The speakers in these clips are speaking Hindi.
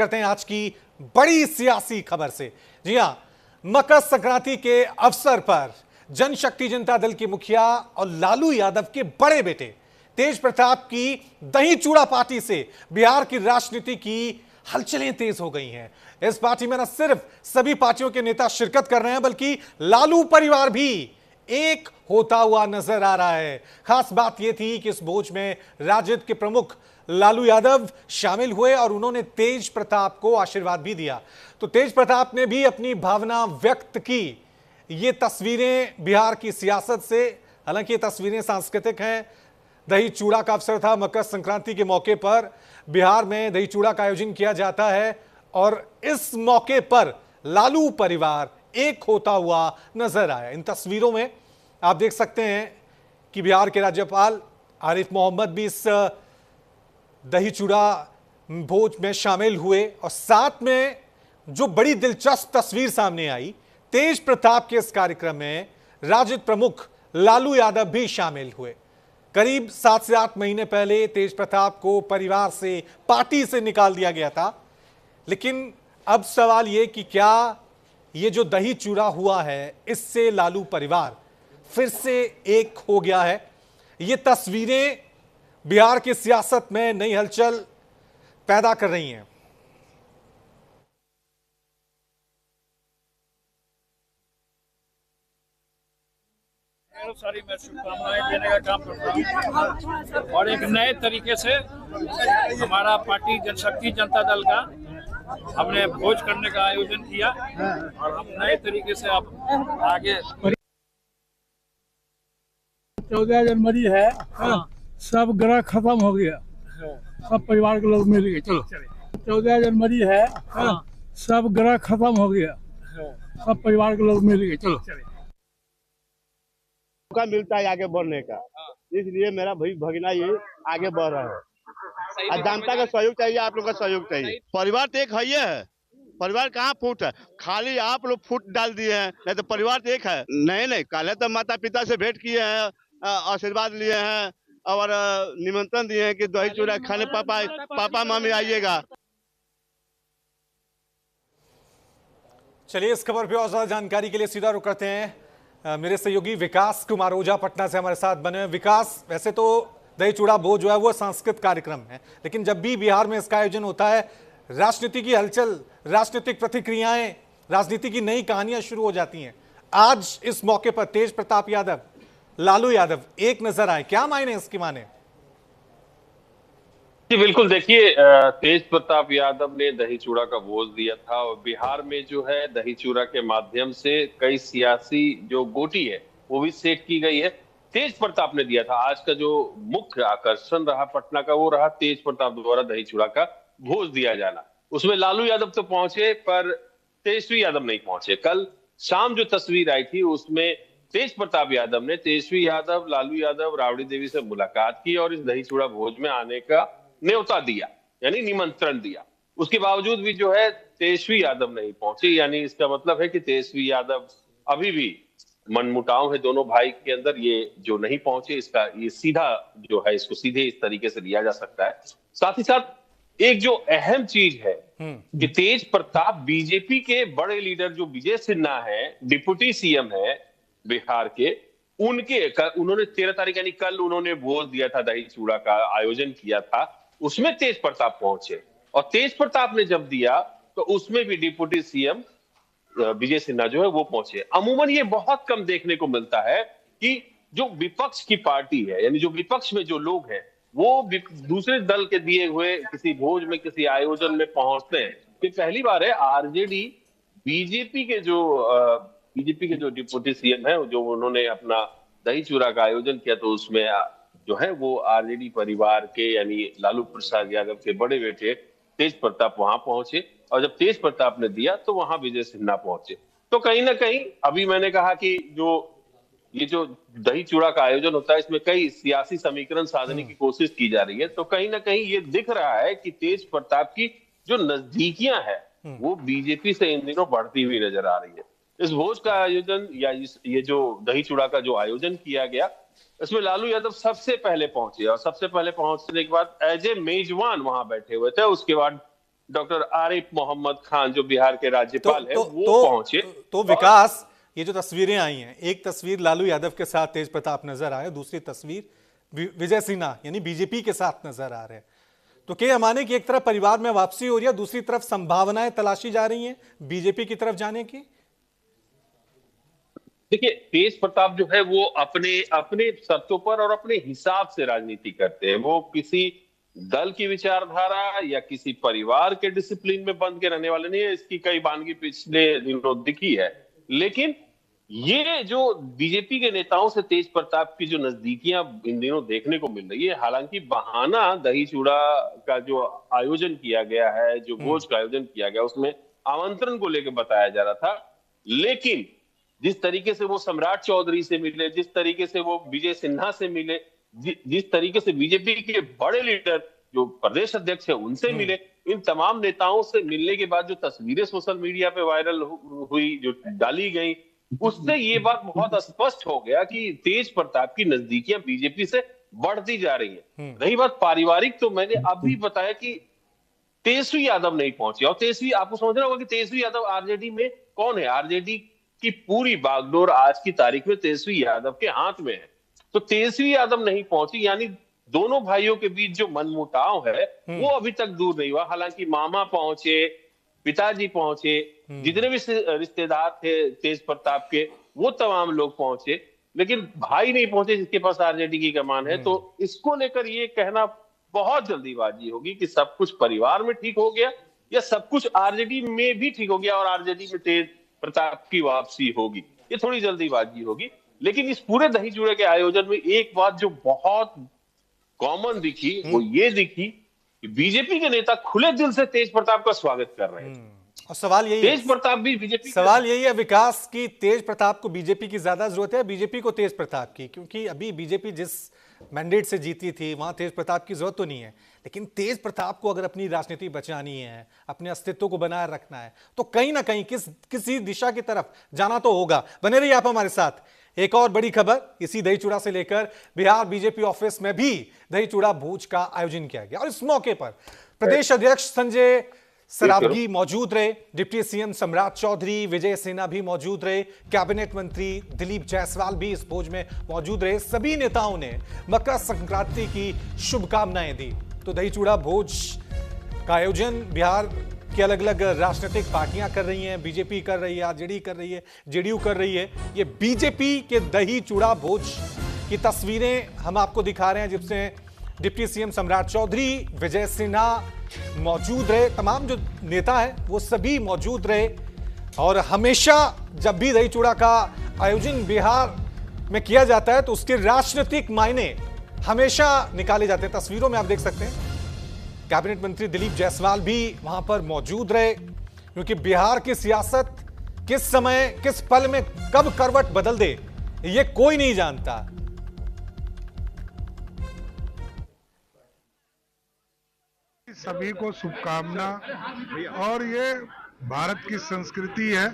करते हैं आज की बड़ी सियासी खबर से। जी हां, मकर संक्रांति के अवसर पर जनशक्ति जनता दल के मुखिया और लालू यादव के बड़े बेटे तेज प्रताप की दही चूड़ा पार्टी से बिहार की राजनीति की हलचलें तेज हो गई हैं। इस पार्टी में न सिर्फ सभी पार्टियों के नेता शिरकत कर रहे हैं, बल्कि लालू परिवार भी एक होता हुआ नजर आ रहा है। खास बात यह थी कि इस भोज में राजद के प्रमुख लालू यादव शामिल हुए और उन्होंने तेज प्रताप को आशीर्वाद भी दिया। तो तेज प्रताप ने भी अपनी भावना व्यक्त की। ये तस्वीरें बिहार की सियासत से, हालांकि ये तस्वीरें सांस्कृतिक हैं। दही चूड़ा का अवसर था। मकर संक्रांति के मौके पर बिहार में दही चूड़ा का आयोजन किया जाता है और इस मौके पर लालू परिवार एक होता हुआ नजर आया। इन तस्वीरों में आप देख सकते हैं कि बिहार के राज्यपाल आरिफ मोहम्मद भी इस दही चूड़ा भोज में शामिल हुए और साथ में जो बड़ी दिलचस्प तस्वीर सामने आई, तेज प्रताप के इस कार्यक्रम में राजद प्रमुख लालू यादव भी शामिल हुए। करीब 7 से 8 महीने पहले तेज प्रताप को परिवार से, पार्टी से निकाल दिया गया था, लेकिन अब सवाल यह कि क्या ये जो दही चूड़ा हुआ है इससे लालू परिवार फिर से एक हो गया है। ये तस्वीरें बिहार की सियासत में नई हलचल पैदा कर रही हैं। सारी मैं शुभकामनाएं देने का काम करता हूँ और एक नए तरीके से हमारा पार्टी जनशक्ति जनता दल का हमने भोज करने का आयोजन किया और हम नए तरीके से अब आगे 14 जनवरी है। सब ग्रह खत्म हो गया, सब परिवार के लोग मिल गए। चलो 14 जनवरी है। सब ग्रह खत्म हो गया, सब परिवार के लोग मिल गए। चलो मौका मिलता है आगे बढ़ने का, इसलिए मेरा भाई भगना ये आगे बढ़ रहा है। जनता का सहयोग चाहिए, आप लोग का सहयोग चाहिए। परिवार तो एक है, परिवार कहाँ फूट है, खाली आप लोग फूट डाल दिए हैं, नहीं तो परिवार तो एक है। नहीं कल तो माता पिता से भेंट किए हैं, आशीर्वाद लिए हैं और निमंत्रण दिए हैं कि दही चूड़ा खाने पापा मामी आइएगा। चलिए, इस खबर पे और ज्यादा जानकारी के लिए सीधा रुख करते हैं। मेरे सहयोगी विकास कुमार ओझा पटना से हमारे साथ बने। विकास, वैसे तो दही चूड़ा भोज जो है वो सांस्कृतिक कार्यक्रम है, लेकिन जब भी बिहार में इसका आयोजन होता है, राजनीति की हलचल, राजनीतिक प्रतिक्रियाएं, राजनीति की नई कहानियां शुरू हो जाती हैं। आज इस मौके पर तेज प्रताप यादव, लालू यादव एक नजर आए, क्या मायने इसके माने? जी बिल्कुल, देखिए तेज प्रताप यादव ने दही चूड़ा का भोज दिया था और बिहार में जो है दही चूड़ा के माध्यम से कई सियासी जो गोटी है वो भी सेट की गई है। तेज प्रताप ने दिया था। आज का जो मुख्य आकर्षण रहा पटना का वो रहा तेज प्रताप द्वारा दही चूड़ा का भोज दिया जाना। उसमें लालू यादव तो पहुंचे पर तेजस्वी यादव नहीं पहुंचे। कल शाम जो तस्वीर आई थी उसमें तेज प्रताप यादव ने तेजस्वी यादव, लालू यादव, राबड़ी देवी से मुलाकात की और इस दही चूड़ा भोज में आने का न्योता दिया, यानी निमंत्रण दिया। उसके बावजूद भी जो है तेजस्वी यादव नहीं पहुंचे, यानी इसका मतलब है कि तेजस्वी यादव अभी भी मनमुटाव है दोनों भाई के अंदर, ये जो नहीं पहुंचे इसका ये सीधा जो है इसको सीधे इस तरीके से लिया जा सकता है। साथ ही साथ एक जो अहम चीज है कि तेज प्रताप बीजेपी के बड़े लीडर जो विजय सिन्हा है, डिप्टी सीएम है बिहार के, उन्होंने 13 तारीख यानी कल उन्होंने भोज दिया था, दही चूड़ा का आयोजन किया था, उसमें तेज प्रताप पहुंचे और तेज प्रताप ने जब दिया तो उसमें भी डिप्टी सीएम विजय सिन्हा जो है वो पहुंचे। अमूमन ये बहुत कम देखने को मिलता है कि जो विपक्ष की पार्टी है, यानी जो विपक्ष में जो लोग हैं वो दूसरे दल के दिए हुए किसी भोज में, किसी आयोजन में पहुंचते हैं। ये पहली बार है। आरजेडी बीजेपी के जो डिप्टी सीएम है, जो उन्होंने अपना दही चूड़ा का आयोजन किया तो उसमें जो है वो आरजेडी परिवार के यानी लालू प्रसाद यादव के बड़े बेटे तेज प्रताप वहां पहुंचे और जब तेज प्रताप ने दिया तो वहां विजय सिन्हा पहुंचे। तो कहीं ना कहीं अभी मैंने कहा कि ये जो दही चूड़ा का आयोजन होता है इसमें कई सियासी समीकरण साधने की कोशिश की जा रही है। तो कहीं ना कहीं ये दिख रहा है कि तेज प्रताप की जो नजदीकियां है वो बीजेपी से इन दिनों बढ़ती हुई नजर आ रही है। इस भोज का आयोजन या ये जो दही चूड़ा का जो आयोजन किया गया, इसमें लालू यादव सबसे पहले पहुंचे और सबसे पहले पहुंचने के बाद एज ए मेजबान वहां बैठे हुए थे। उसके बाद डॉक्टर आरिफ मोहम्मद खान जो बिहार के राज्यपाल है वो पहुंचे। तो विकास, ये जो तस्वीरें आई हैं, एक तस्वीर लालू यादव के साथ तेज प्रताप नजर आए, दूसरी तस्वीर विजय सिन्हा यानी बीजेपी के साथ नजर आ रहे हैं। तो क्या माने कि एक तरफ परिवार में वापसी हो रही है, दूसरी तरफ संभावनाएं तलाशी जा रही हैं बीजेपी की तरफ जाने की? देखिए, तेज प्रताप जो है वो अपने अपने शर्तों पर और अपने हिसाब से राजनीति करते हैं। वो किसी दल की विचारधारा या किसी परिवार के डिसिप्लिन में बंद के रहने वाले नहीं है। इसकी कई बानगी पिछले दिनों दिखी है। लेकिन ये जो बीजेपी के नेताओं से तेज प्रताप की जो नजदीकियां इन दिनों देखने को मिल रही है, हालांकि बहाना दही चूड़ा का जो आयोजन किया गया है, जो भोज का आयोजन किया गया, उसमें आमंत्रण को लेकर बताया जा रहा था। लेकिन जिस तरीके से वो सम्राट चौधरी से मिले, जिस तरीके से वो विजय सिन्हा से मिले, जिस तरीके से बीजेपी के बड़े लीडर जो प्रदेश अध्यक्ष है उनसे मिले, इन तमाम नेताओं से मिलने के बाद जो तस्वीरें सोशल मीडिया पे वायरल हुई, जो डाली गई, उससे ये बात बहुत स्पष्ट हो गया कि तेज प्रताप की नजदीकियां बीजेपी से बढ़ती जा रही है। रही बात पारिवारिक, तो मैंने अभी बताया कि तेजस्वी यादव नहीं पहुंचे। और तेजस्वी, आपको समझना होगा कि तेजस्वी यादव आरजेडी में कौन है। आरजेडी की पूरी बागडोर आज की तारीख में तेजस्वी यादव के हाथ में है। तो तेजस्वी यादव नहीं पहुंची, यानी दोनों भाइयों के बीच जो मनमुटाव है वो अभी तक दूर नहीं हुआ। हालांकि मामा पहुंचे, पिताजी पहुंचे, जितने भी रिश्तेदार थे तेज प्रताप के वो तमाम लोग पहुंचे, लेकिन भाई नहीं पहुंचे जिसके पास आरजेडी की कमान है। तो इसको लेकर ये कहना बहुत जल्दीबाजी होगी कि सब कुछ परिवार में ठीक हो गया या सब कुछ आरजेडी में भी ठीक हो गया और आरजेडी में तेज प्रताप की वापसी होगी, ये थोड़ी जल्दीबाजी होगी। लेकिन इस पूरे दही चूड़े के आयोजन में एक बात जो बहुत कॉमन दिखी वो ये दिखी कि बीजेपी के नेता खुले दिल से तेज प्रताप का स्वागत कर रहे हैं। और सवाल यही तेज प्रताप भी बीजेपी, सवाल यही है विकास की तेज प्रताप को बीजेपी की ज्यादा जरूरत है, बीजेपी को तेज प्रताप की? क्योंकि अभी बीजेपी जिस मैंडेट से जीती थी वहां तेज प्रताप की जरूरत तो नहीं है, लेकिन तेज प्रताप को अगर अपनी राजनीति बचानी है, अपने अस्तित्व को बनाए रखना है, तो कहीं ना कहीं किसी दिशा की तरफ जाना तो होगा। बने रहिए आप हमारे साथ। एक और बड़ी खबर इसी दही चूड़ा से लेकर, बिहार बीजेपी ऑफिस में भी दही चूड़ा भोज का आयोजन किया गया और इस मौके पर प्रदेश अध्यक्ष संजय सरावगी मौजूद रहे, डिप्टी सीएम सम्राट चौधरी, विजय सिन्हा भी मौजूद रहे, कैबिनेट मंत्री दिलीप जायसवाल भी इस भोज में मौजूद रहे। सभी नेताओं ने मकर संक्रांति की शुभकामनाएं दी। तो दही चूड़ा भोज का आयोजन बिहार की अलग अलग राजनीतिक पार्टियां कर रही हैं, बीजेपी कर रही है, आरजेडी कर रही है, जेडीयू कर रही है। ये बीजेपी के दही चूड़ा भोज की तस्वीरें हम आपको दिखा रहे हैं, जिसमें डिप्टी सीएम सम्राट चौधरी, विजय सिन्हा मौजूद रहे, तमाम जो नेता हैं वो सभी मौजूद रहे। और हमेशा जब भी दही चूड़ा का आयोजन बिहार में किया जाता है तो उसके राजनीतिक मायने हमेशा निकाले जाते हैं। तस्वीरों में आप देख सकते हैं कैबिनेट मंत्री दिलीप जायसवाल भी वहां पर मौजूद रहे, क्योंकि बिहार की सियासत किस समय किस पल में कब करवट बदल दे ये कोई नहीं जानता। सभी को शुभकामना। और ये भारत की संस्कृति है,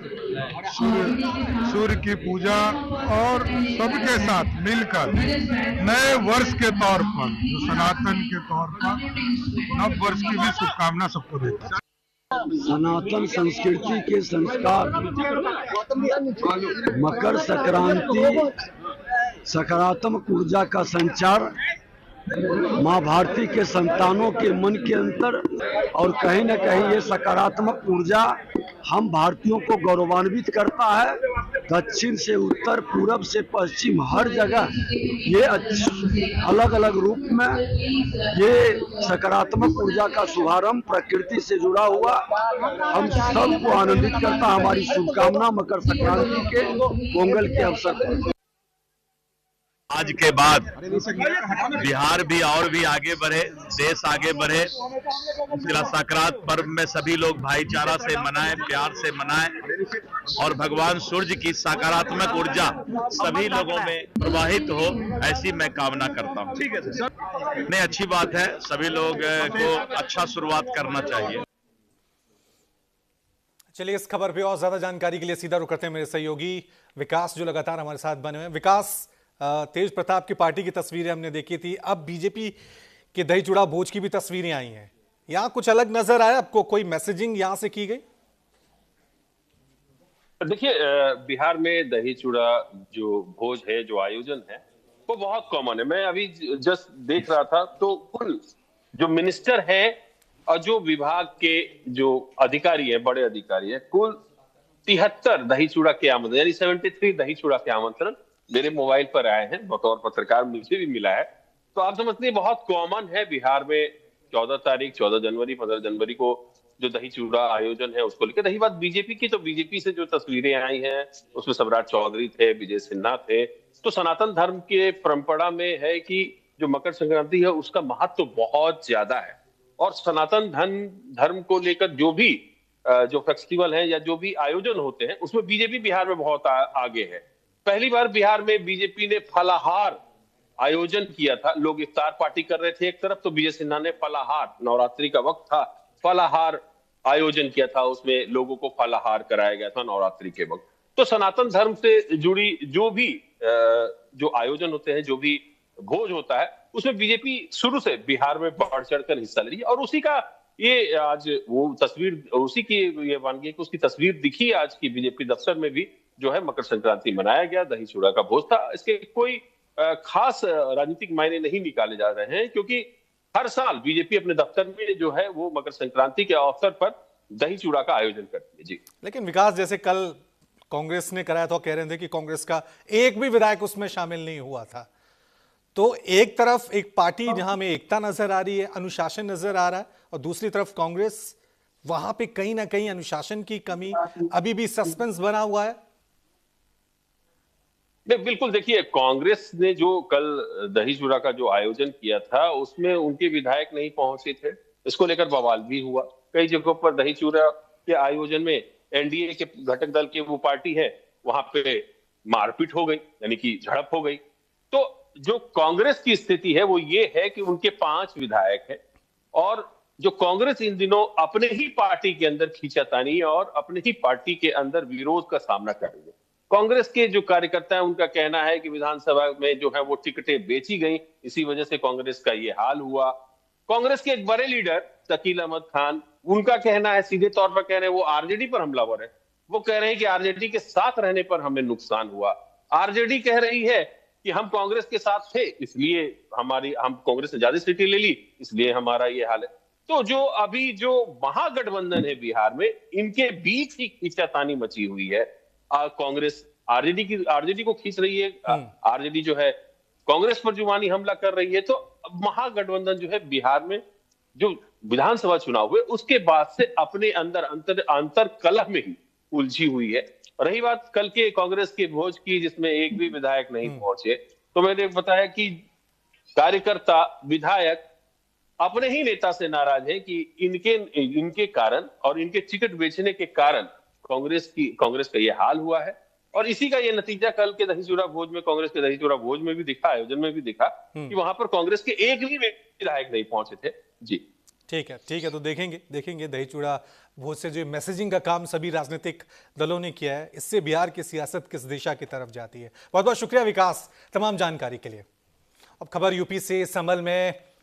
सूर्य की पूजा, और सबके साथ मिलकर नए वर्ष के तौर पर, जो सनातन के तौर पर नव वर्ष की भी शुभकामना सबको देता है। सनातन संस्कृति के संस्कार, मकर संक्रांति, सकारात्मक ऊर्जा का संचार, माँ भारती के संतानों के मन के अंतर, और कहीं न कहीं ये सकारात्मक ऊर्जा हम भारतीयों को गौरवान्वित करता है। दक्षिण से उत्तर, पूरब से पश्चिम, हर जगह ये अलग अलग रूप में ये सकारात्मक ऊर्जा का शुभारंभ प्रकृति से जुड़ा हुआ हम सबको आनंदित करता। हमारी शुभकामना मकर संक्रांति के, पोंगल के अवसर पर। आज के बाद बिहार भी और भी आगे बढ़े, देश आगे बढ़े। संक्रांत पर्व में सभी लोग भाईचारा से मनाएं, प्यार से मनाएं और भगवान सूर्य की सकारात्मक ऊर्जा सभी लोगों में प्रवाहित हो, ऐसी मैं कामना करता हूं। ठीक है सर, नहीं, अच्छी बात है, सभी लोग को अच्छा शुरुआत करना चाहिए। चलिए इस खबर पे और ज्यादा जानकारी के लिए सीधा रुक करते हैं मेरे सहयोगी विकास, जो लगातार हमारे साथ बने हुए हैं। विकास, तेज प्रताप की पार्टी की तस्वीरें हमने देखी थी, अब बीजेपी के दही चूड़ा भोज की भी तस्वीरें आई हैं। यहां कुछ अलग नजर आया आपको? कोई मैसेजिंग यहां से की गई? देखिए, बिहार में दही चूड़ा जो भोज है, जो आयोजन है, वो बहुत कॉमन है। मैं अभी जस्ट देख रहा था तो कुल जो मिनिस्टर है और जो विभाग के जो अधिकारी हैं, बड़े अधिकारी हैं, कुल 73 दही चूड़ा के आमंत्रण, यानी 73 दही चूड़ा के आमंत्रण मेरे मोबाइल पर आए हैं। बतौर पत्रकार मुझे भी मिला है। तो आप समझते हैं बहुत कॉमन है बिहार में 14 तारीख, 14 जनवरी, 15 जनवरी को जो दही चूड़ा आयोजन है उसको लेकर। रही बात बीजेपी की, तो बीजेपी से जो तस्वीरें आई हैं उसमें सम्राट चौधरी थे, विजय सिन्हा थे। तो सनातन धर्म के परंपरा में है कि जो मकर संक्रांति है उसका महत्व तो बहुत ज्यादा है, और सनातन धर्म को लेकर जो भी जो फेस्टिवल है या जो भी आयोजन होते हैं उसमें बीजेपी बिहार में बहुत आगे है। पहली बार बिहार में बीजेपी ने फलाहार आयोजन किया था। लोग इफ्तार पार्टी कर रहे थे एक तरफ, तो विजय सिन्हा ने फलाहार, नवरात्रि का वक्त था, फलाहार आयोजन किया था। उसमें लोगों को फलाहार कराया गया था नवरात्रि के वक्त। तो सनातन धर्म से जुड़ी जो भी जो आयोजन होते हैं, जो भी भोज होता है, उसमें बीजेपी शुरू से बिहार में बढ़ चढ़कर हिस्सा ले रही है। और उसी का ये आज वो तस्वीर, उसी की ये मानिए कि उसकी तस्वीर दिखी आज की बीजेपी दफ्तर में भी, जो है मकर संक्रांति मनाया गया, दही चूड़ा का भोज था। इसके कोई खास राजनीतिक मायने नहीं निकाले जा रहे हैं, क्योंकि हर साल बीजेपी अपने दफ्तर में जो है वो मकर संक्रांति के अवसर पर दही चूड़ा का आयोजन करती है। जी, लेकिन विकास, जैसे कल कांग्रेस ने कराया था, कह रहे थे कि कांग्रेस का एक भी विधायक उसमें शामिल नहीं हुआ था। तो एक तरफ एक पार्टी जहां में एकता नजर आ रही है, अनुशासन नजर आ रहा है, और दूसरी तरफ कांग्रेस, वहां पे कहीं ना कहीं अनुशासन की कमी, अभी भी सस्पेंस बना हुआ है। बिल्कुल। देखिए, कांग्रेस ने जो कल दही चूड़ा का जो आयोजन किया था उसमें उनके विधायक नहीं पहुंचे थे। इसको लेकर बवाल भी हुआ। कई जगहों पर दही चूड़ा के आयोजन में एनडीए के घटक दल की वो पार्टी है, वहां पे मारपीट हो गई, यानी कि झड़प हो गई। तो जो कांग्रेस की स्थिति है वो ये है कि उनके 5 विधायक हैं, और जो कांग्रेस इन दिनों अपने ही पार्टी के अंदर खींचातानी और अपने ही पार्टी के अंदर विरोध का सामना कर रही है। कांग्रेस के जो कार्यकर्ता हैं उनका कहना है कि विधानसभा में जो है वो टिकटें बेची गई, इसी वजह से कांग्रेस का ये हाल हुआ। कांग्रेस के एक बड़े लीडर शकील अहमद खान, उनका कहना है, सीधे तौर पर कह रहे हैं, वो आरजेडी पर हमलावर है। वो कह रहे हैं कि आरजेडी के साथ रहने पर हमें नुकसान हुआ। आरजेडी कह रही है कि हम कांग्रेस के साथ थे, इसलिए हम कांग्रेस ने ज्यादा सीटें ले ली, इसलिए हमारा ये हाल है। तो जो अभी जो महागठबंधन है बिहार में, इनके बीच ही खींचातानी मची हुई है। कांग्रेस आरजेडी को खींच रही है, आरजेडी जो है कांग्रेस पर जुबानी हमला कर रही है। तो महागठबंधन जो है बिहार में जो विधानसभा चुनाव हुए उसके बाद से अपने अंदर अंतर कलह में ही उलझी हुई है। रही बात कल के कांग्रेस के भोज की, जिसमें एक भी विधायक नहीं पहुंचे, तो मैंने बताया कि कार्यकर्ता, विधायक अपने ही नेता से नाराज है कि इनके कारण और इनके टिकट बेचने के कारण कांग्रेस का ये हाल हुआ है। और इसी का ये नतीजा कल के दही चूड़ा भोज में, कांग्रेस के दही चूड़ा भोज में भी दिखा, आयोजन में भी दिखा कि वहां पर कांग्रेस के एक भी विधायक नहीं पहुंचे थे। जी, ठीक है। तो देखेंगे दही चूड़ा भोज से जो मैसेजिंग का काम सभी राजनीतिक दलों ने किया है, इससे बिहार की सियासत किस दिशा की तरफ जाती है। बहुत बहुत शुक्रिया विकास तमाम जानकारी के लिए। अब खबर यूपी से, संभल में